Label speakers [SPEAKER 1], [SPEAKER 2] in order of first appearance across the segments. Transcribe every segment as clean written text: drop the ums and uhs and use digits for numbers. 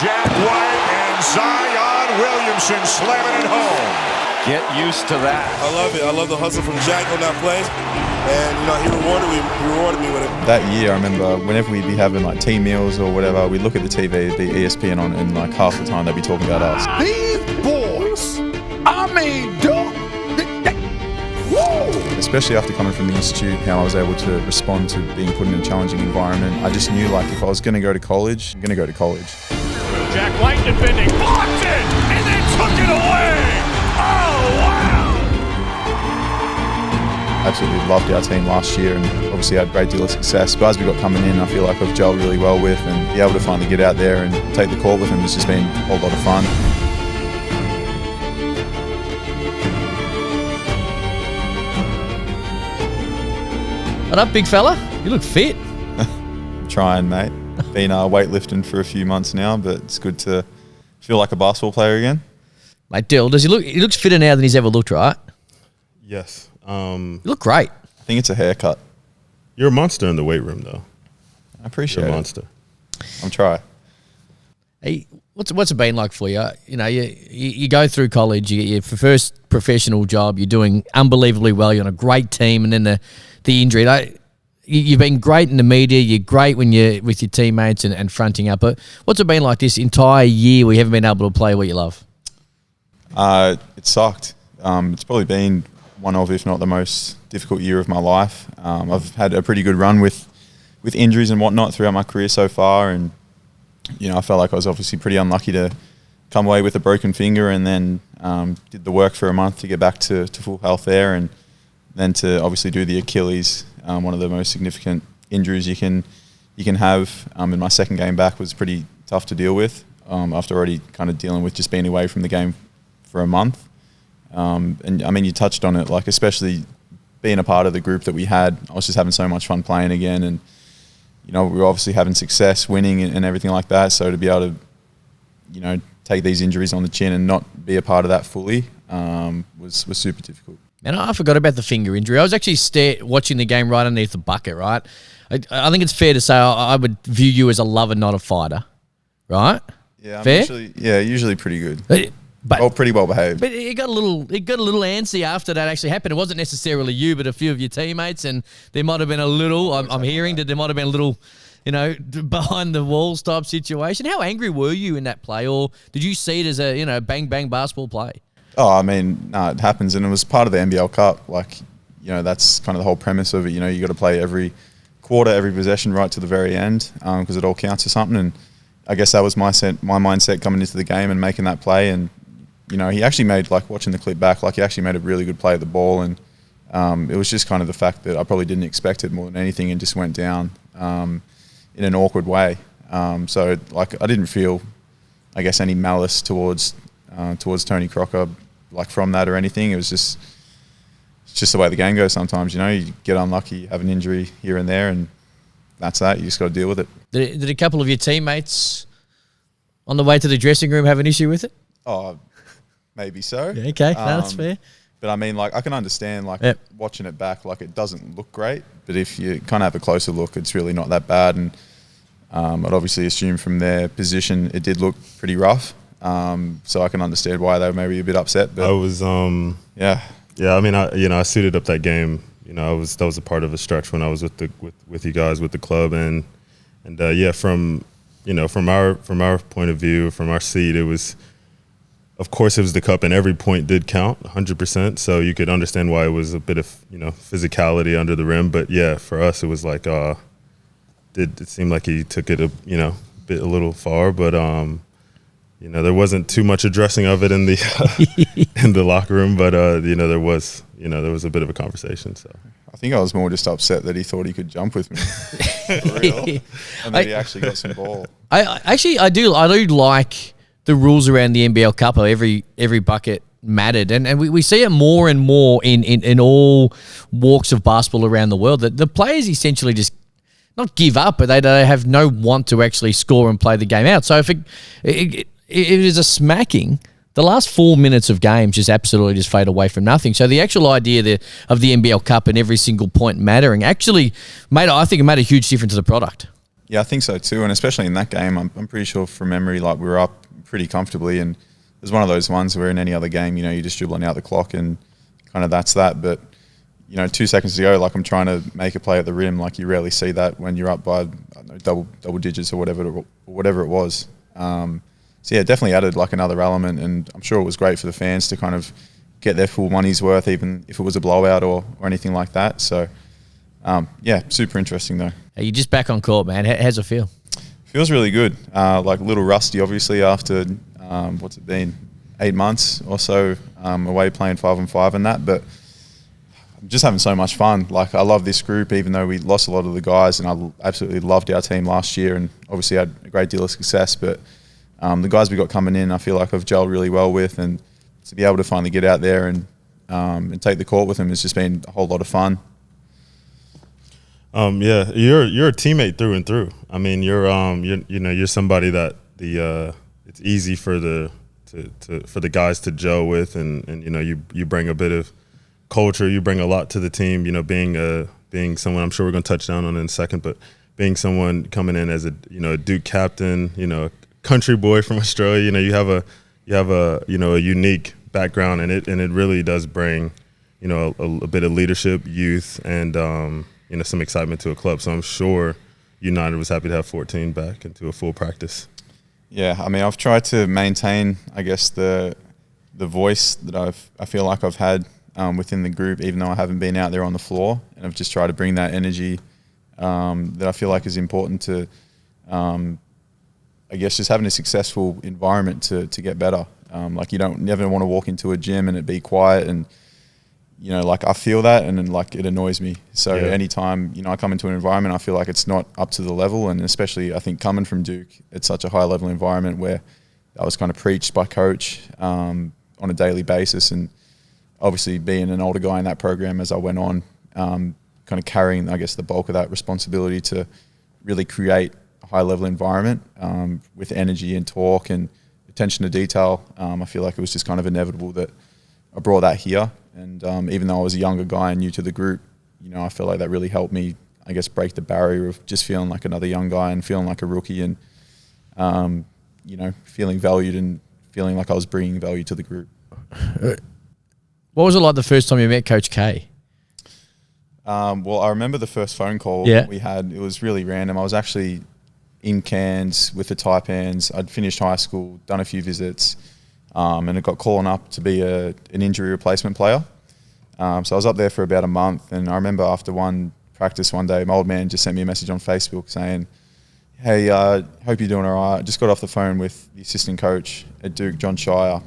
[SPEAKER 1] Jack White and Zion Williamson slamming it home.
[SPEAKER 2] Get used to that.
[SPEAKER 3] I love it. I love the hustle from Jack on that play. And, he rewarded me with it.
[SPEAKER 4] That year, I remember whenever we'd be having like team meals or whatever, we'd look at the TV, it'd be ESPN on, and like half the time they'd be talking about us.
[SPEAKER 1] These boys,
[SPEAKER 4] Especially after coming from the Institute, how I was able to respond to being put in a challenging environment. I just knew like if I was going to go to college, I'm going to go to college.
[SPEAKER 1] Jack White defending, blocked it, and then took it away. Oh, wow.
[SPEAKER 4] Absolutely loved our team last year and obviously had a great deal of success. But as we got coming in, I feel like I've gelled really well with, and be able to finally get out there and take the court with him has just been a whole lot of fun.
[SPEAKER 5] What up, big fella? You look fit.
[SPEAKER 4] Trying, mate. Been weightlifting for a few months now, but it's good to feel like a basketball player again.
[SPEAKER 5] Mate, Dill, he looks fitter now than he's ever looked, right?
[SPEAKER 3] Yes.
[SPEAKER 5] You look great.
[SPEAKER 4] I think it's a haircut.
[SPEAKER 3] You're a monster in the weight room, though.
[SPEAKER 4] I appreciate
[SPEAKER 3] You're
[SPEAKER 4] it.
[SPEAKER 3] a monster.
[SPEAKER 4] I'm trying.
[SPEAKER 5] Hey, what's it been like for you? You go through college, you get your first professional job, you're doing unbelievably well, you're on a great team, and then the injury. You've been great in the media, you're great when you're with your teammates and fronting up. But what's it been like this entire year where you haven't been able to play what you love?
[SPEAKER 4] It sucked. It's probably been one of, if not the most difficult year of my life. I've had a pretty good run with injuries and whatnot throughout my career so far, and I felt like I was obviously pretty unlucky to come away with a broken finger, and then did the work for a month to get back to full health there, and then to obviously do the Achilles, one of the most significant injuries you can have. And my second game back was pretty tough to deal with after already kind of dealing with just being away from the game for a month. And I mean, you touched on it, like especially being a part of the group that we had. I was just having so much fun playing again, and we were obviously having success, winning and everything like that. So to be able to, take these injuries on the chin and not be a part of that fully was super difficult.
[SPEAKER 5] Man, I forgot about the finger injury. I was actually watching the game right underneath the bucket, right? I think it's fair to say I would view you as a lover, not a fighter, right?
[SPEAKER 4] Yeah,
[SPEAKER 5] fair?
[SPEAKER 4] Usually pretty good.
[SPEAKER 5] But
[SPEAKER 4] pretty well behaved.
[SPEAKER 5] But it got a little antsy after that actually happened. It wasn't necessarily you, but a few of your teammates, and there might have been a little. I'm hearing that there might have been a little, behind the walls type situation. How angry were you in that play, or did you see it as a bang bang basketball play?
[SPEAKER 4] Oh, I mean, no, it happens, and it was part of the NBL Cup. Like, that's kind of the whole premise of it. You got to play every quarter, every possession, right to the very end, because it all counts for something. And I guess that was my mindset coming into the game and making that play. And he actually made, like, watching the clip back, like he actually made a really good play at the ball. And it was just kind of the fact that I probably didn't expect it more than anything, and just went down in an awkward way. So, like, I didn't feel, I guess, any malice towards Tony Crocker, like, from that or anything. It was just the way the game goes sometimes. You get unlucky, you have an injury here and there, and that's that. You just got to deal with it.
[SPEAKER 5] Did a couple of your teammates on the way to the dressing room have an issue with it?
[SPEAKER 4] Oh, maybe so.
[SPEAKER 5] Yeah, okay, no, that's fair.
[SPEAKER 4] But I mean, like, I can understand, like,
[SPEAKER 5] yep.
[SPEAKER 4] Watching it back, like, it doesn't look great, but if you kind of have a closer look, it's really not that bad. And I'd obviously assume from their position it did look pretty rough. So I can understand why they were maybe a bit upset. But
[SPEAKER 3] I was, yeah. I mean, I suited up that game. That was a part of a stretch when I was with you guys, with the club, and yeah, from our point of view, from our seat, it was, of course, it was the cup, and every point did count 100%. So you could understand why it was a bit of physicality under the rim. But yeah, for us, it was like it seemed like he took it a little far, but there wasn't too much addressing of it in the in the locker room, but there was a bit of a conversation. So
[SPEAKER 4] I think I was more just upset that he thought he could jump with me, for real, and that he actually got some ball.
[SPEAKER 5] I do like the rules around the NBL Cup. Every bucket mattered, and we see it more and more in all walks of basketball around the world. That the players essentially just not give up, but they have no want to actually score and play the game out. So if it is a smacking, the last 4 minutes of games just absolutely just fade away from nothing. So the actual idea of the NBL Cup and every single point mattering actually I think it made a huge difference to the product.
[SPEAKER 4] Yeah, I think so too, and especially in that game, I'm pretty sure from memory, like we were up pretty comfortably, and it was one of those ones where in any other game, you know, you're just dribbling out the clock and kind of that's that. But, you know, 2 seconds to go, like I'm trying to make a play at the rim, like you rarely see that when you're up by, I don't know, double digits or whatever it was. So yeah, definitely added like another element, and I'm sure it was great for the fans to kind of get their full money's worth, even if it was a blowout or anything like that. So yeah, super interesting though.
[SPEAKER 5] Hey, you're just back on court, man. How's it feel?
[SPEAKER 4] Feels really good. Like a little rusty, obviously, after what's it been, 8 months or so away playing 5-on-5 and that. But I'm just having so much fun. Like I love this group, even though we lost a lot of the guys, and I absolutely loved our team last year, and obviously had a great deal of success. But the guys we got coming in, I feel like I've gelled really well with, and to be able to finally get out there and take the court with them has just been a whole lot of fun.
[SPEAKER 3] Yeah, you're a teammate through and through. I mean, you're somebody that it's easy for the guys to gel with, and you know you bring a bit of culture, you bring a lot to the team. You know, being someone, I'm sure we're going to touch down on it in a second, but being someone coming in as a Duke captain, you know, a country boy from Australia, you know, you have a unique background, and it really does bring, you know, a bit of leadership, youth, and you know, some excitement to a club. So I'm sure United was happy to have 14 back into a full practice.
[SPEAKER 4] Yeah, I mean, I've tried to maintain, I guess, the voice that I feel like I've had within the group, even though I haven't been out there on the floor, and I've just tried to bring that energy that I feel like is important to, I guess, just having a successful environment to get better. Like you don't never want to walk into a gym and it be quiet, and you know, like I feel that, and then like it annoys me. So anytime, you know, I come into an environment, I feel like it's not up to the level, and especially I think coming from Duke, it's such a high level environment where I was kind of preached by coach on a daily basis, and obviously being an older guy in that program as I went on, kind of carrying, I guess, the bulk of that responsibility to really create a high level environment with energy and talk and attention to detail. I feel like it was just kind of inevitable that I brought that here. And even though I was a younger guy and new to the group, you know, I feel like that really helped me, I guess, break the barrier of just feeling like another young guy and feeling like a rookie, and, you know, feeling valued and feeling like I was bringing value to the group.
[SPEAKER 5] What was it like the first time you met Coach K?
[SPEAKER 4] Well, I remember the first phone call we had. It was really random. I was actually in Cairns with the Taipans. I'd finished high school, done a few visits, and it got calling up to be an injury replacement player. So I was up there for about a month, and I remember after one practice one day, my old man just sent me a message on Facebook saying, "Hey, hope you're doing all right. I just got off the phone with the assistant coach at Duke, John Shire,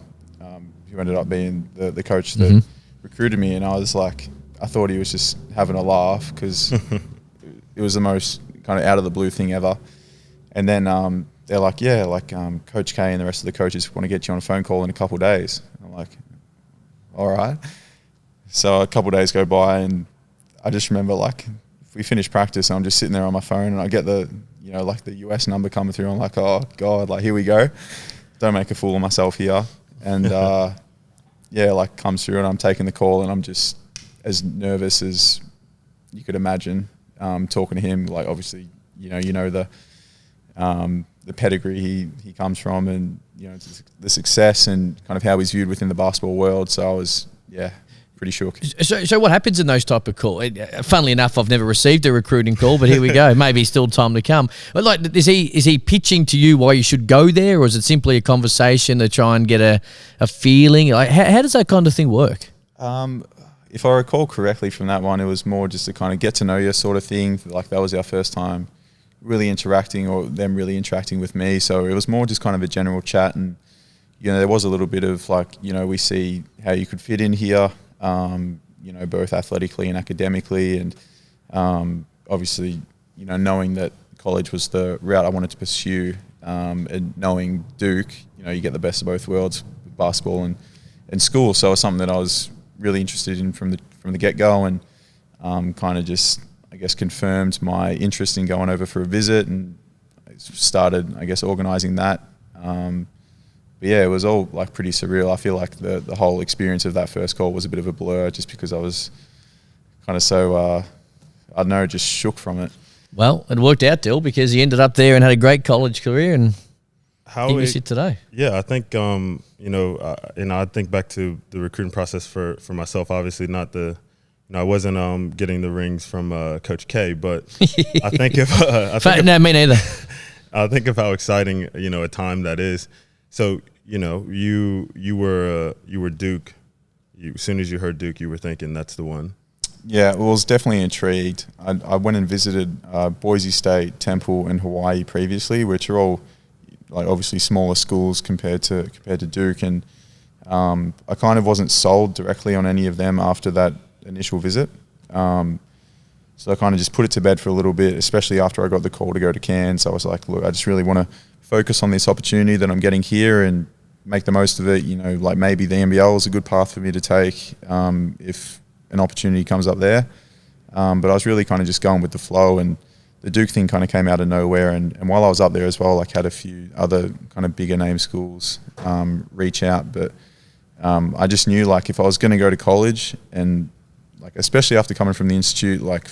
[SPEAKER 4] who ended up being the coach that recruited me." And I was like, I thought he was just having a laugh because it was the most kind of out of the blue thing ever. And then they're like, yeah, like Coach K and the rest of the coaches want to get you on a phone call in a couple of days. I'm like, all right. So a couple of days go by, and I just remember, like, if we finish practice, I'm just sitting there on my phone, and I get the, you know, like the US number coming through. I'm like, oh God, like here we go. Don't make a fool of myself here. And yeah, like comes through, and I'm taking the call, and I'm just as nervous as you could imagine. Talking to him, like obviously, you know the pedigree he comes from, and you know the success and kind of how he's viewed within the basketball world. So I was pretty shook.
[SPEAKER 5] So what happens in those type of calls? Funnily enough, I've never received a recruiting call, but here we go. Maybe still time to come. But like, is he pitching to you why you should go there, or is it simply a conversation to try and get a feeling? Like how does that kind of thing work?
[SPEAKER 4] If I recall correctly from that one, it was more just to kind of get to know you sort of thing. Like that was our first time really interacting, or them really interacting with me. So it was more just kind of a general chat, and you know there was a little bit of like, you know, we see how you could fit in here, you know, both athletically and academically, and obviously, you know, knowing that college was the route I wanted to pursue, and knowing Duke, you know, you get the best of both worlds, basketball and school. So it was something that I was really interested in from the get-go, and kind of just, I guess, confirmed my interest in going over for a visit, and I started, I guess, organising that. But yeah, it was all like pretty surreal. I feel like the whole experience of that first call was a bit of a blur, just because I was kind of so, I don't know, just shook from it.
[SPEAKER 5] Well, it worked out, Dill, because he ended up there and had a great college career, and here you sit today.
[SPEAKER 3] Yeah, I think I think back to the recruiting process for myself. Obviously, not the. I wasn't getting the rings from Coach K, but I think
[SPEAKER 5] No, me neither.
[SPEAKER 3] I think of how exciting a time that is. So you were Duke. As soon as you heard Duke, you were thinking that's the one.
[SPEAKER 4] Yeah, well, I was definitely intrigued. I went and visited Boise State, Temple, and Hawaii previously, which are all like obviously smaller schools compared to Duke, and I kind of wasn't sold directly on any of them after that initial visit. So I kind of just put it to bed for a little bit, especially after I got the call to go to Cairns. I was like, look, I just really want to focus on this opportunity that I'm getting here and make the most of it. Like maybe the NBL is a good path for me to take if an opportunity comes up there. But I was really kind of just going with the flow, and the Duke thing kind of came out of nowhere. And while I was up there as well, like had a few other kind of bigger name schools reach out. But I just knew like if I was going to go to college, and like especially after coming from the institute, like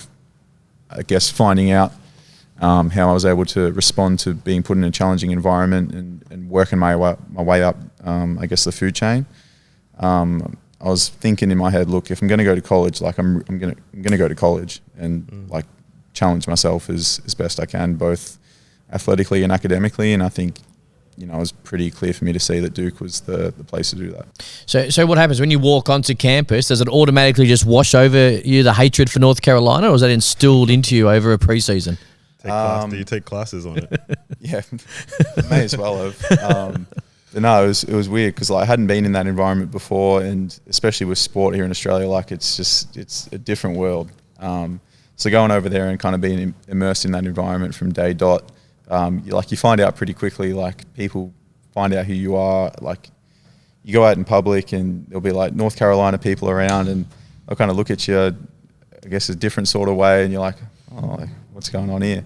[SPEAKER 4] I guess finding out how I was able to respond to being put in a challenging environment and working my way up, I guess the food chain. I was thinking in my head, look, if I'm going to go to college, like I'm going to go to college and like challenge myself as best I can, both athletically and academically. And I think, it was pretty clear for me to see that Duke was the place to do that.
[SPEAKER 5] So what happens when you walk onto campus? Does it automatically just wash over you, the hatred for North Carolina, or is that instilled into you over a preseason?
[SPEAKER 3] Do you take classes on it?
[SPEAKER 4] Yeah, may as well have. But no, it was weird because I hadn't been in that environment before, and especially with sport here in Australia, like it's a different world. So going over there and kind of being immersed in that environment from day dot, you find out pretty quickly. Like people find out who you are. Like you go out in public and there'll be like North Carolina people around, and they'll kind of look at you, I guess, a different sort of way, and you're like, oh, like, what's going on here?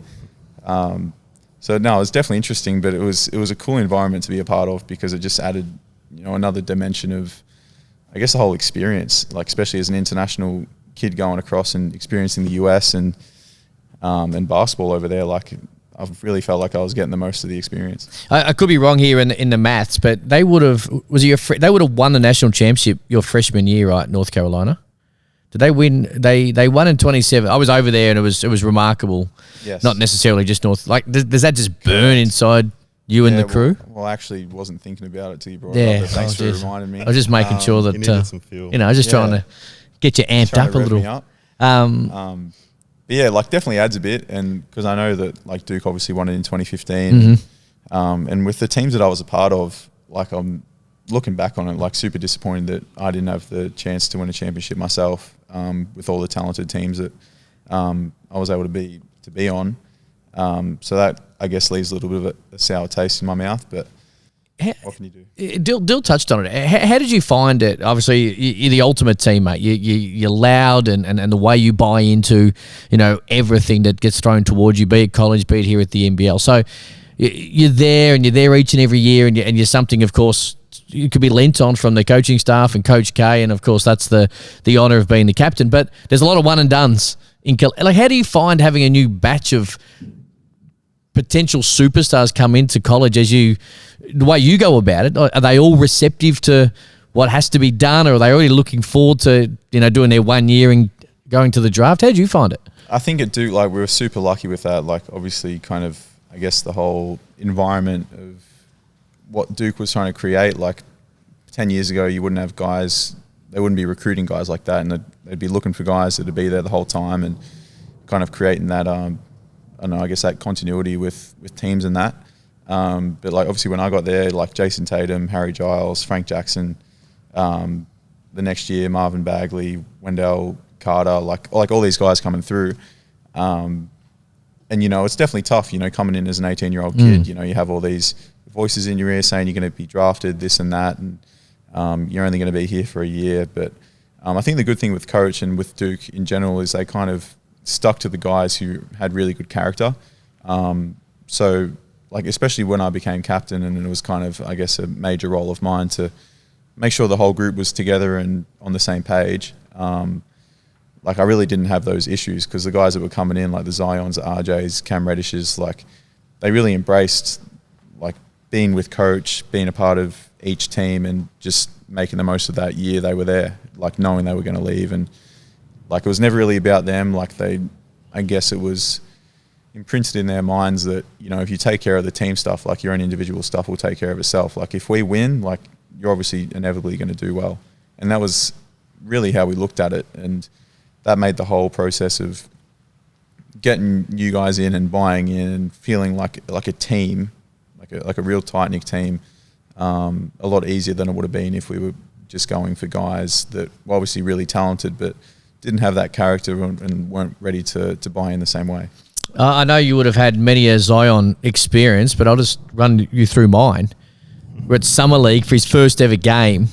[SPEAKER 4] So no, it was definitely interesting, but it was a cool environment to be a part of because it just added, another dimension of, I guess, the whole experience. Like especially as an international kid going across and experiencing the US and basketball over there, like I've really felt like I was getting the most of the experience.
[SPEAKER 5] I could be wrong here in the maths, but they would have won the national championship your freshman year, right? North Carolina. Did they win? They won in 27. I was over there and it was remarkable.
[SPEAKER 4] Yes.
[SPEAKER 5] Not necessarily just North. Like, does that just burn inside you and the crew?
[SPEAKER 4] Well, I actually wasn't thinking about it till you brought it up. But thanks for reminding me.
[SPEAKER 5] I was just making sure that
[SPEAKER 3] you needed some fuel.
[SPEAKER 5] I was just trying to get you amped up a little.
[SPEAKER 4] But yeah, like definitely adds a bit, and because I know that like Duke obviously won it in 2015, and with the teams that I was a part of, like I'm looking back on it, like super disappointed that I didn't have the chance to win a championship myself. With all the talented teams that I was able to be on, so that I guess leaves a little bit of a sour taste in my mouth. But what can you do?
[SPEAKER 5] Dill touched on it. How did you find it? Obviously, you're the ultimate teammate. You're loud, and the way you buy into everything that gets thrown towards you, be it college, be it here at the NBL. So you're there, and you're there each and every year, and you're something, of course, you could be lent on from the coaching staff and Coach K, and of course that's the honour of being the captain. But there's a lot of one and dones in like. How do you find having a new batch of potential superstars come into college the way you go about it? Are they all receptive to what has to be done, or are they already looking forward to doing their 1 year and going to the draft? How did you find it?
[SPEAKER 4] I think at Duke, like we were super lucky with that. Like obviously, kind of I guess the whole environment of what Duke was trying to create. Like 10 years ago, you wouldn't have guys, they wouldn't be recruiting guys like that, and they'd be looking for guys that would be there the whole time and kind of creating that, I don't know, I guess that continuity with teams and that. But like obviously when I got there, like Jason Tatum, Harry Giles, Frank Jackson, the next year, Marvin Bagley, Wendell Carter, like all these guys coming through. And, it's definitely tough, coming in as an 18-year-old kid, you have all these voices in your ear saying you're going to be drafted, this and that, and you're only going to be here for a year. But I think the good thing with Coach and with Duke in general is they kind of stuck to the guys who had really good character. So, like, especially when I became captain, and it was kind of, I guess, a major role of mine to make sure the whole group was together and on the same page. like I really didn't have those issues because the guys that were coming in, like the Zions, the RJs, Cam Reddishes, like they really embraced like being with coach, being a part of each team and just making the most of that year they were there, like knowing they were going to leave. And like it was never really about them. Like I guess it was imprinted in their minds that, you know, if you take care of the team stuff, like your own individual stuff will take care of itself. Like if we win, like you're obviously inevitably going to do well. And that was really how we looked at it. And that made the whole process of getting you guys in and buying in and feeling like a team, like a real tight-knit team, a lot easier than it would have been if we were just going for guys that were obviously really talented but didn't have that character and weren't ready to buy in the same way.
[SPEAKER 5] I know you would have had many a Zion experience, but I'll just run you through mine. We're at Summer League for his first ever game.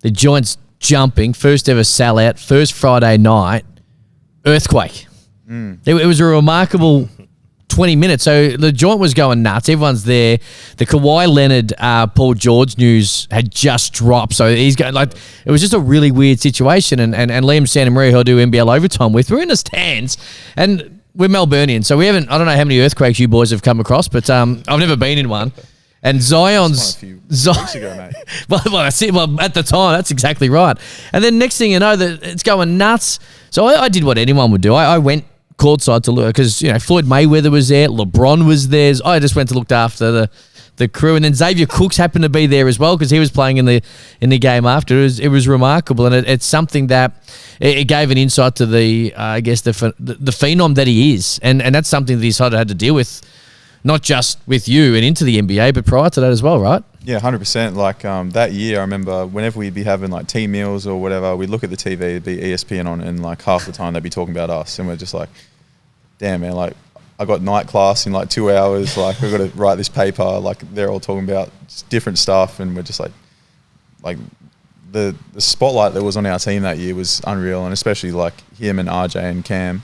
[SPEAKER 5] The joint's jumping, first ever sellout, first Friday night, earthquake. It was a remarkable 20 minutes. So the joint was going nuts. Everyone's there. The Kawhi Leonard, Paul George news had just dropped. So he's going like, it was just a really weird situation. And Liam Santamaria, who I do NBL overtime with, we're in the stands and we're Melburnians. So we haven't, I don't know how many earthquakes you boys have come across, but I've never been in one. And Zion's...
[SPEAKER 4] A few weeks ago, mate.
[SPEAKER 5] well, at the time, that's exactly right. And then next thing you know, that it's going nuts. So I did what anyone would do. I went courtside to look because, you know, Floyd Mayweather was there, LeBron was there. I just went to look after the crew, and then Xavier Cooks happened to be there as well because he was playing in the game after. It was remarkable, and it's something that it gave an insight to the phenom that he is, and that's something that he's had to deal with. Not just with you and into the NBA, but prior to that as well, right?
[SPEAKER 4] Yeah, 100%. Like that year, I remember whenever we'd be having like team meals or whatever, we'd look at the TV, it'd be ESPN on, and like half the time they'd be talking about us, and we're just like, damn, man, like I got night class in like 2 hours, like I've got to write this paper, like they're all talking about different stuff, and we're just like the spotlight that was on our team that year was unreal, and especially like him and RJ and Cam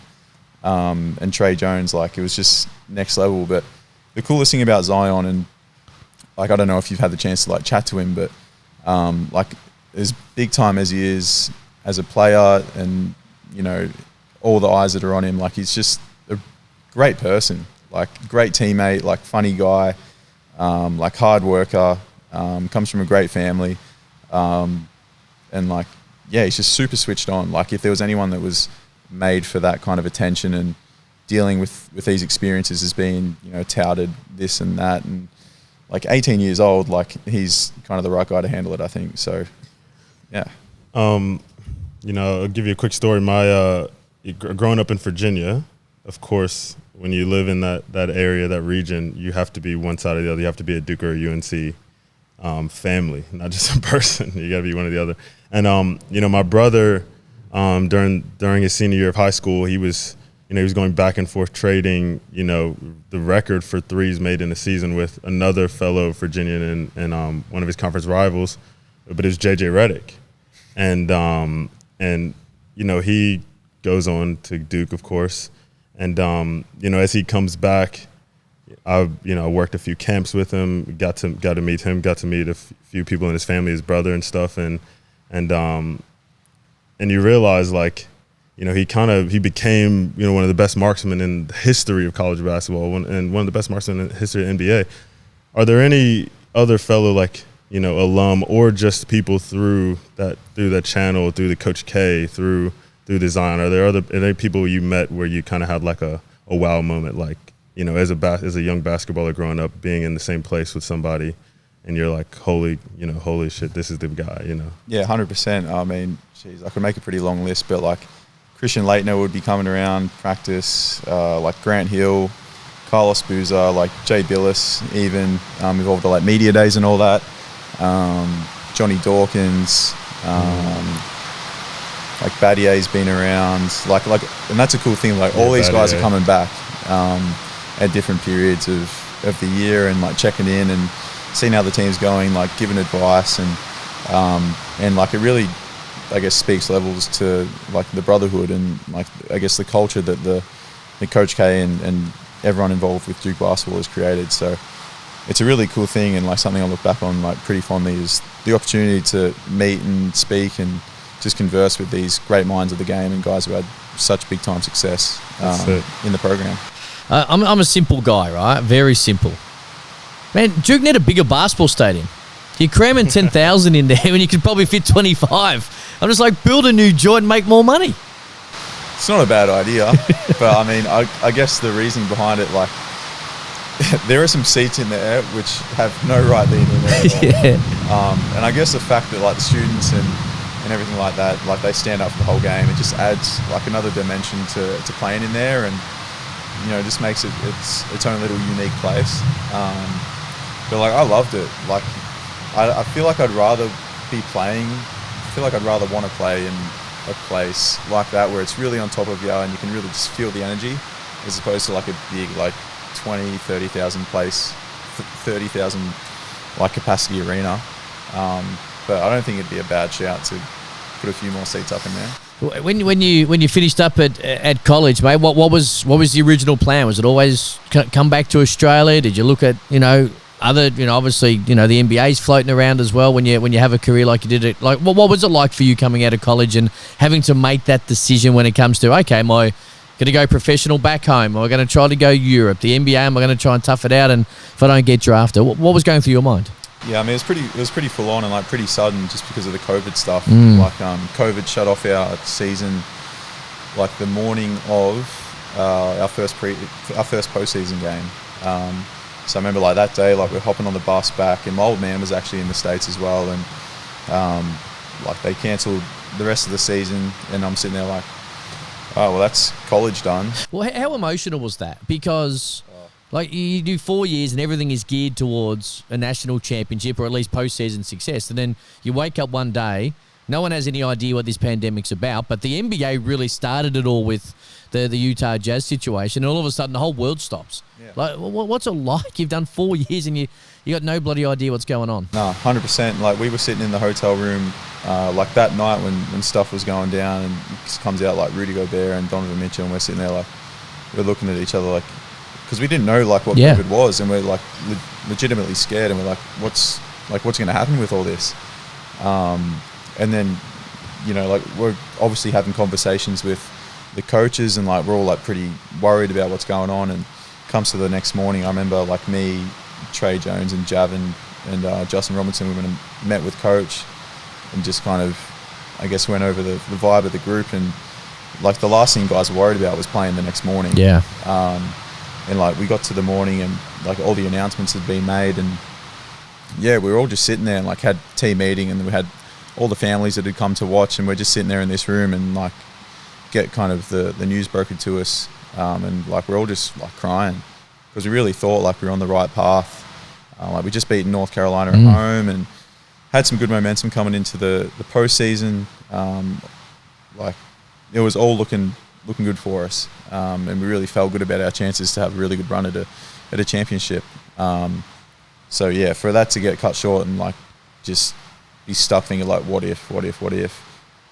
[SPEAKER 4] and Trey Jones, like it was just next level. But the coolest thing about Zion, and like I don't know if you've had the chance to like chat to him, but like as big time as he is as a player, and you know all the eyes that are on him, like he's just a great person, like great teammate, like funny guy, like hard worker, comes from a great family, and like yeah, he's just super switched on. Like if there was anyone that was made for that kind of attention and dealing with these experiences as being, you know, touted this and that, and like 18 years old, like he's kind of the right guy to handle it, I think. So, yeah.
[SPEAKER 3] You know, I'll give you a quick story. My growing up in Virginia, of course, when you live in that area, that region, you have to be one side or the other. You have to be a Duke or a UNC family, not just a person. You got to be one or the other. And you know, my brother, during his senior year of high school, he was going back and forth trading, you know, the record for threes made in a season with another fellow Virginian and one of his conference rivals, but it was JJ Redick. And you know, he goes on to Duke, of course. And, you know, as he comes back, I worked a few camps with him, got to meet him, got to meet a few people in his family, his brother and stuff. And you realize, like, you know, he became, you know, one of the best marksmen in the history of college basketball and one of the best marksmen in the history of NBA. Are there any other fellow, like, you know, alum or just people through that channel, through the Coach K, through design? Are there people you met where you kind of had like a wow moment, like, you know, as a young basketballer growing up, being in the same place with somebody, and you're like, holy shit, this is the guy, you know? Yeah,
[SPEAKER 4] 100%. I mean, geez, I could make a pretty long list, but like Christian Leitner would be coming around practice, like Grant Hill, Carlos Boozer, like Jay Billis, even involved in like media days and all that. Johnny Dawkins, like Battier's been around, like, and that's a cool thing. Like all these guys are coming back at different periods of the year and like checking in and seeing how the team's going, like giving advice and like it really, I guess, speaks levels to like the brotherhood and like I guess the culture that the Coach K and everyone involved with Duke basketball has created. So it's a really cool thing, and like something I look back on like pretty fondly is the opportunity to meet and speak and just converse with these great minds of the game and guys who had such big time success in the program.
[SPEAKER 5] I'm a simple guy, right? Very simple. Man, Duke need a bigger basketball stadium. You're cramming 10,000 in there when you could probably fit 25. I'm just like, build a new joint and make more money.
[SPEAKER 4] It's not a bad idea, but I mean, I guess the reason behind it, like, there are some seats in there which have no right being in there at all. And I guess the fact that like the students and everything like that, like they stand up for the whole game, it just adds like another dimension to playing in there, and you know, just makes it its own little unique place. But like I loved it. Like I feel like I'd rather be playing. I feel like I'd rather want to play in a place like that where it's really on top of you and you can really just feel the energy, as opposed to like a big like 20, 30,000 place, 30,000 like capacity arena. But I don't think it'd be a bad shout to put a few more seats up in there.
[SPEAKER 5] When you finished up at college, mate, what was the original plan? Was it always come back to Australia? Did you look at other obviously the NBA's floating around as well when you have a career like you did it? Like what was it like for you coming out of college and having to make that decision when it comes to am I going to go professional back home? Am I going to try to go Europe? The NBA, am I going to try and tough it out? And if I don't get drafted, what was going through your mind?
[SPEAKER 4] Yeah, I mean, it was pretty full on and like pretty sudden just because of the COVID stuff. Like COVID shut off our season like the morning of our first postseason game. So I remember like that day, like we're hopping on the bus back, and my old man was actually in the States as well, and like they cancelled the rest of the season, and I'm sitting there like, oh well, that's college done.
[SPEAKER 5] Well, how emotional was that? Because like you do 4 years and everything is geared towards a national championship or at least postseason success, and then you wake up one day, no one has any idea what this pandemic's about, but the NBA really started it all with the Utah Jazz situation, and all of a sudden the whole world stops. Yeah. Like, what's it like? You've done 4 years and you got no bloody idea what's going on.
[SPEAKER 4] No, 100%. Like we were sitting in the hotel room like that night when stuff was going down, and it comes out like Rudy Gobert and Donovan Mitchell, and we're sitting there like we're looking at each other like, because we didn't know like what COVID was, and we're like legitimately scared, and we're like, what's going to happen with all this? And then like we're obviously having conversations with the coaches, and like we're all like pretty worried about what's going on. And comes to the next morning, I remember like me, Trey Jones and Javin and Justin Robinson, we went and met with coach and just kind of, I guess, went over the vibe of the group, and like the last thing guys were worried about was playing the next morning.
[SPEAKER 5] Yeah.
[SPEAKER 4] And like we got to the morning and like all the announcements had been made, and yeah, we were all just sitting there and like had team meeting, and we had all the families that had come to watch, and we're just sitting there in this room and like get kind of the news broken to us, and like we're all just like crying because we really thought like we were on the right path. Like we just beat North Carolina at home and had some good momentum coming into the postseason. Like it was all looking good for us, and we really felt good about our chances to have a really good run at a championship. So yeah, for that to get cut short and like just be stuck thinking like what if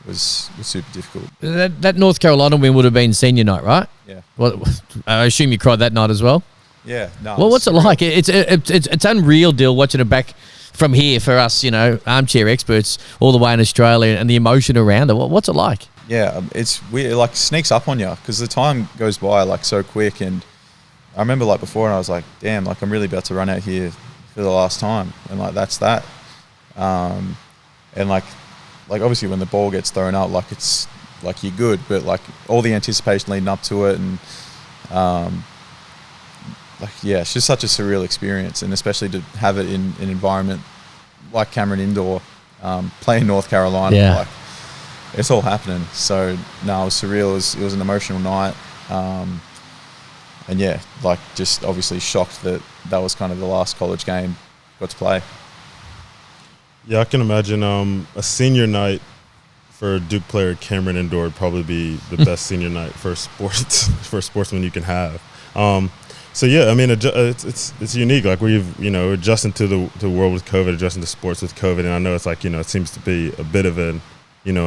[SPEAKER 4] was super difficult.
[SPEAKER 5] That North Carolina win would have been senior night, right?
[SPEAKER 4] Yeah.
[SPEAKER 5] Well, I assume you cried that night as well.
[SPEAKER 4] Yeah. No.
[SPEAKER 5] Well, what's it like? It's unreal, deal watching it back from here for us, armchair experts all the way in Australia, and the emotion around it. What's it like?
[SPEAKER 4] Yeah, it's weird. It like sneaks up on you because the time goes by like so quick. And I remember like before, and I was like, damn, like I'm really about to run out here for the last time, and like that's that. And like obviously when the ball gets thrown up, like it's like you're good, but like all the anticipation leading up to it, and like yeah, it's just such a surreal experience, and especially to have it in an environment like Cameron Indoor, playing North Carolina.
[SPEAKER 5] Yeah.
[SPEAKER 4] Like it's all happening. So no, it was surreal. It was an emotional night, and yeah, like just obviously shocked that was kind of the last college game got to play.
[SPEAKER 3] Yeah, I can imagine a senior night for a Duke player, Cameron Indoor, would probably be the best senior night for a sportsman you can have. So yeah, I mean, it's unique. Like we've adjusting to the world with COVID, adjusting to sports with COVID, and I know it's like it seems to be a bit of an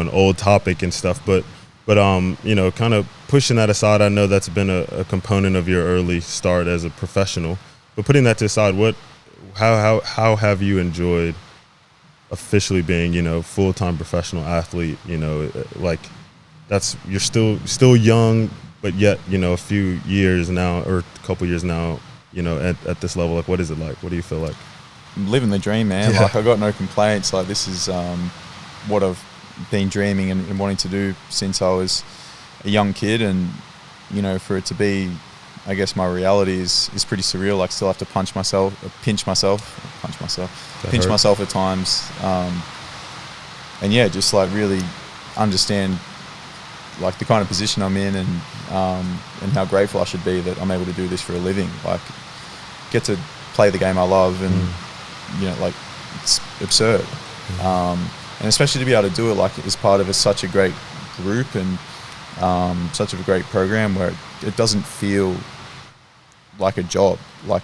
[SPEAKER 3] old topic and stuff, but kind of pushing that aside, I know that's been a component of your early start as a professional. But putting that to the side, how have you enjoyed officially being, you know, full-time professional athlete, you know, like you're still young, but yet, you know, a few years now or a couple years now, you know, at this level, like what is it like? What do you feel like?
[SPEAKER 4] I'm living the dream, man.
[SPEAKER 3] Yeah.
[SPEAKER 4] Like I got no complaints. Like this is what I've been dreaming and wanting to do since I was a young kid, and you know, for it to be, I guess, my reality is pretty surreal. Like still have to pinch myself at times, and yeah, just like really understand like the kind of position I'm in, and how grateful I should be that I'm able to do this for a living. Like get to play the game I love, and you know, like it's absurd, and especially to be able to do it like as part of such a great group and such a great program where it doesn't feel like a job. Like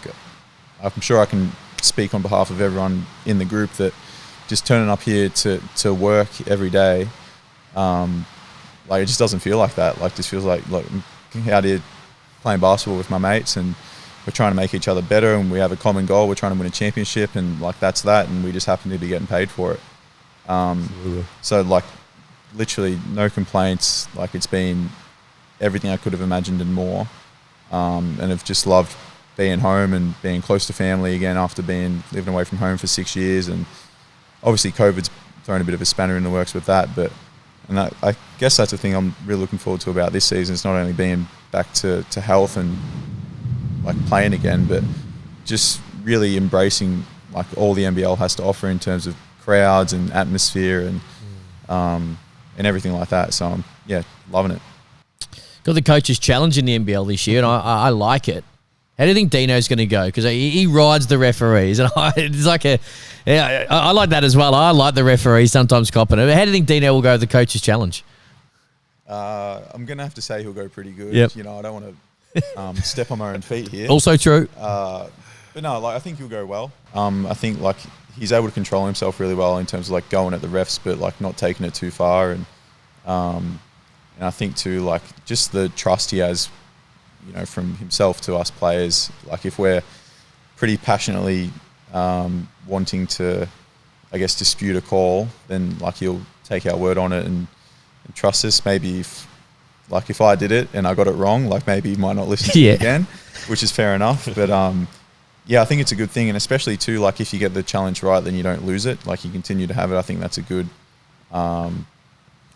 [SPEAKER 4] I'm sure I can speak on behalf of everyone in the group that just turning up here to work every day, like it just doesn't feel like that. Like just feels like I'm out here playing basketball with my mates, and we're trying to make each other better, and we have a common goal. We're trying to win a championship, and like that's that, and we just happen to be getting paid for it. So like literally no complaints. Like it's been everything I could have imagined and more, and I've just loved being home and being close to family again after living away from home for 6 years. And obviously COVID's thrown a bit of a spanner in the works with that, and I guess that's the thing I'm really looking forward to about this season. It's not only being back to health and like playing again, but just really embracing like all the NBL has to offer in terms of crowds and atmosphere and everything like that. So I'm loving it.
[SPEAKER 5] Got the coaches challenge in the NBL this year, and I like it. How do you think Dino's going to go? Because he rides the referees, and it's like I like that as well. I like the referees sometimes copping it. How do you think Dino will go with the coaches challenge?
[SPEAKER 4] I'm going to have to say he'll go pretty good.
[SPEAKER 5] Yep.
[SPEAKER 4] You know, I don't want to step on my own feet here.
[SPEAKER 5] Also true.
[SPEAKER 4] But no, like I think he'll go well. I think like he's able to control himself really well in terms of like going at the refs, but like not taking it too far. And I think too, like just the trust he has, you know, from himself to us players. Like if we're pretty passionately wanting to, I guess, dispute a call, then like he'll take our word on it and trust us. Maybe if I did it and I got it wrong, like maybe he might not listen to it again, which is fair enough. But yeah, I think it's a good thing, and especially too, like if you get the challenge right, then you don't lose it. Like you continue to have it. I think that's a good.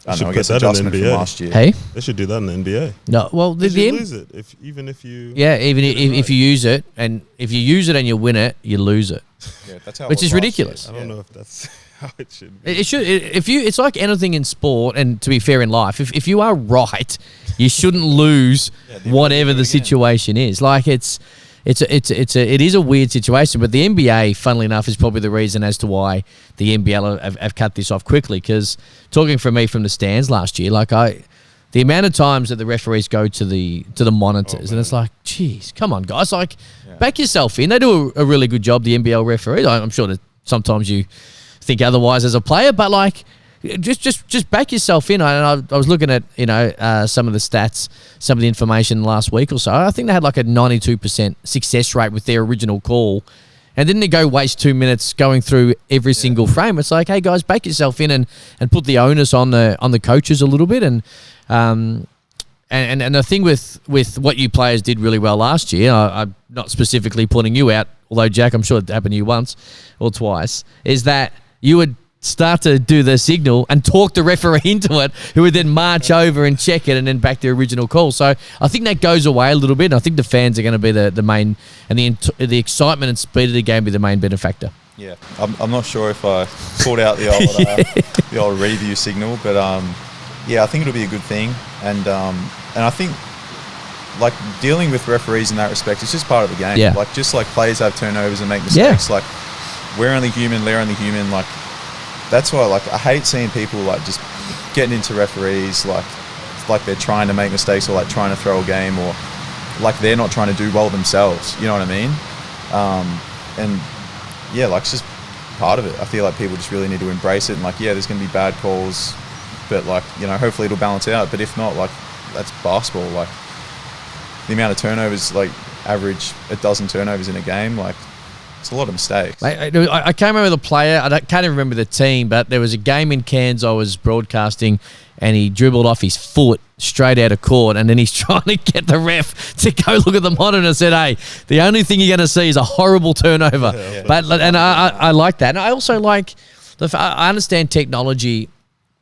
[SPEAKER 4] I guess adjustment from last year.
[SPEAKER 5] Hey,
[SPEAKER 3] they should do that in the NBA.
[SPEAKER 5] No, well,
[SPEAKER 3] they should lose it even if you.
[SPEAKER 5] Yeah, even if you use it, and if you use it and you win it, you lose it.
[SPEAKER 4] Yeah, that's how.
[SPEAKER 5] Which is ridiculous.
[SPEAKER 3] I don't know if that's how it should be.
[SPEAKER 5] It should. It's like anything in sport, and to be fair in life, if you are right, you shouldn't lose whatever the situation is. Like it is a weird situation, but the NBA, funnily enough, is probably the reason as to why the NBL have cut this off quickly. Because talking from me from the stands last year, like the amount of times that the referees go to the monitors, and it's like, geez, come on, guys, like back yourself in. They do a really good job, the NBL referees. I'm sure that sometimes you think otherwise as a player, but like just back yourself in. I was looking at some of the stats, some of the information last week or so. I think they had like a 92% success rate with their original call, and then they go waste 2 minutes going through every single frame. It's like, hey guys, back yourself in and put the onus on the coaches a little bit. And the thing with what you players did really well last year, I'm not specifically putting you out, although Jack, I'm sure it happened to you once or twice, is that you would start to do the signal and talk the referee into it, who would then march over and check it and then back the original call. So I think that goes away a little bit, and I think the fans are going to be the main, and the excitement and speed of the game be the main benefactor.
[SPEAKER 4] Yeah, I'm not sure if I pulled out the old review signal, but yeah, I think it'll be a good thing, and I think like dealing with referees in that respect, it's just part of the game.
[SPEAKER 5] Yeah.
[SPEAKER 4] Like just like players have turnovers and make mistakes. Like we're only human, they're only human. Like that's why like I hate seeing people like just getting into referees like they're trying to make mistakes or like trying to throw a game or like they're not trying to do well themselves. You know what I mean? And yeah, like it's just part of it. I feel like people just really need to embrace it, and like there's going to be bad calls, but like hopefully it'll balance out. But if not, like that's basketball. Like the amount of turnovers, like average a dozen turnovers in a game, like it's a lot of mistakes.
[SPEAKER 5] I can't remember the player. Can't even remember the team, but there was a game in Cairns I was broadcasting, and he dribbled off his foot straight out of court, and then he's trying to get the ref to go look at the monitor and said, hey, the only thing you're going to see is a horrible turnover. I like that. And I also like, I understand technology,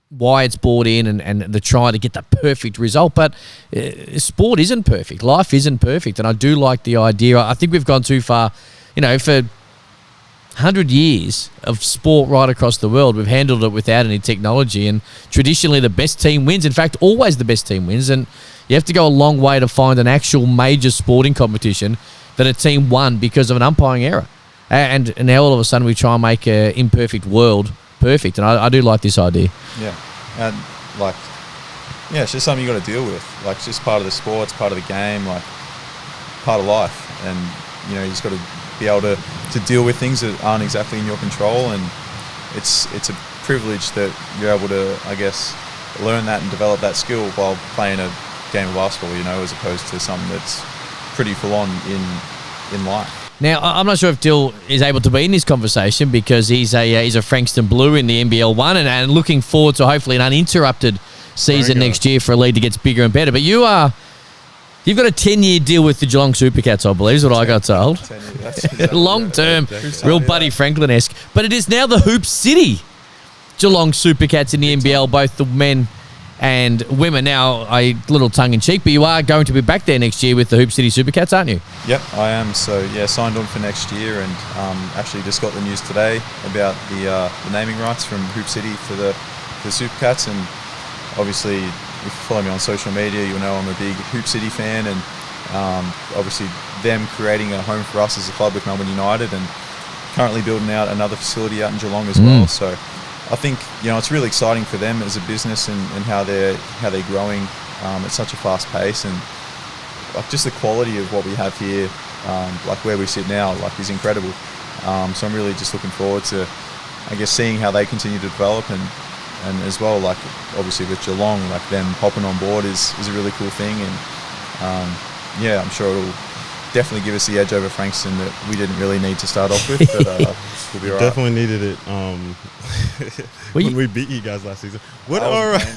[SPEAKER 5] why it's brought in and the try to get the perfect result, but sport isn't perfect. Life isn't perfect, and I do like the idea. I think we've gone too far. For 100 years of sport right across the world, we've handled it without any technology, and traditionally the best team wins. In fact, always the best team wins, and you have to go a long way to find an actual major sporting competition that a team won because of an umpiring error. And now all of a sudden we try and make an imperfect world perfect, and I do like this idea.
[SPEAKER 4] Yeah, and it's just something you got to deal with. Like, it's just part of the sport, it's part of the game, like part of life, and you just got to be able to deal with things that aren't exactly in your control, and it's a privilege that you're able to, I guess, learn that and develop that skill while playing a game of basketball, as opposed to something that's pretty full on in life.
[SPEAKER 5] Now, I'm not sure if Dill is able to be in this conversation because he's a Frankston Blue in the NBL 1 and looking forward to hopefully an uninterrupted season next year for a league that gets bigger and better. But you've got a 10-year deal with the Geelong Supercats, I believe, is what I got told. Long-term, real Buddy Franklin-esque. But it is now the Hoop City Geelong Supercats in the NBL, both the men and women. Now, a little tongue-in-cheek, but you are going to be back there next year with the Hoop City Supercats, aren't you?
[SPEAKER 4] Yep, I am. So, signed on for next year, and actually just got the news today about the naming rights from Hoop City for the Supercats. And obviously, if you follow me on social media, you'll know I'm a big Hoop City fan, and obviously them creating a home for us as a club with Melbourne United, and currently building out another facility out in Geelong as well. So I think it's really exciting for them as a business and how they're growing at such a fast pace, and just the quality of what we have here, where we sit now, is incredible. So I'm really just looking forward to, I guess, seeing how they continue to develop, and as well, obviously with Geelong, them hopping on board is a really cool thing, and I'm sure it'll definitely give us the edge over Frankston that we didn't really need to start off with, but we'll be all right.
[SPEAKER 3] Definitely needed it when we beat you guys last season.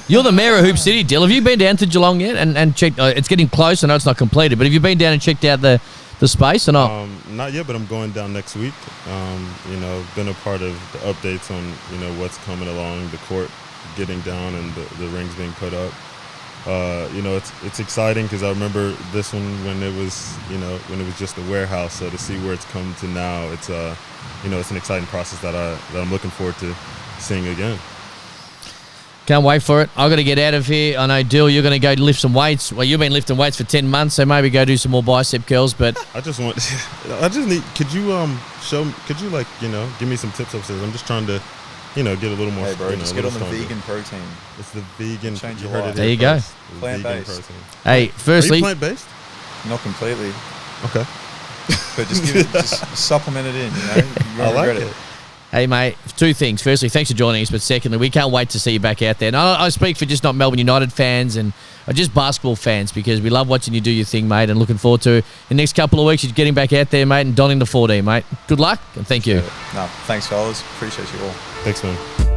[SPEAKER 5] You're the mayor of Hoop City, Dill. Have you been down to Geelong yet and checked? It's getting close. I know it's not completed, but have you been down and checked out the space or not?
[SPEAKER 3] Not yet, but I'm going down next week. Been a part of the updates on what's coming along, the court getting down and the rings being put up. It's exciting because I remember this one when it was just a warehouse. So to see where it's come to now, it's it's an exciting process that I'm looking forward to seeing again.
[SPEAKER 5] Can't wait for it. I've got to get out of here. I know, Dill, you're going to go lift some weights. Well, you've been lifting weights for 10 months, so maybe go do some more bicep curls. But
[SPEAKER 3] could you give me some tips upstairs? I'm just trying to get a little more.
[SPEAKER 4] Hey, bro, just get on the
[SPEAKER 3] stronger.
[SPEAKER 4] vegan protein.
[SPEAKER 3] It's the vegan.
[SPEAKER 4] Change your
[SPEAKER 3] heard
[SPEAKER 4] life.
[SPEAKER 3] it
[SPEAKER 5] There you
[SPEAKER 3] here
[SPEAKER 5] go.
[SPEAKER 3] first. The
[SPEAKER 4] Plant-based.
[SPEAKER 3] vegan protein.
[SPEAKER 5] hey,
[SPEAKER 3] Are
[SPEAKER 5] firstly,
[SPEAKER 3] you plant-based?
[SPEAKER 4] Not completely,
[SPEAKER 3] Okay.
[SPEAKER 4] but just supplement it in. You won't
[SPEAKER 3] I like
[SPEAKER 4] regret
[SPEAKER 3] it.
[SPEAKER 5] hey, mate, two things. Firstly, thanks for joining us. But secondly, we can't wait to see you back out there. And I speak for just not Melbourne United fans and just basketball fans, because we love watching you do your thing, mate, and looking forward to the next couple of weeks you're getting back out there, mate, and donning the 14, mate. Good luck, and thank you.
[SPEAKER 4] No, thanks, fellas. Appreciate you all.
[SPEAKER 3] Thanks, man.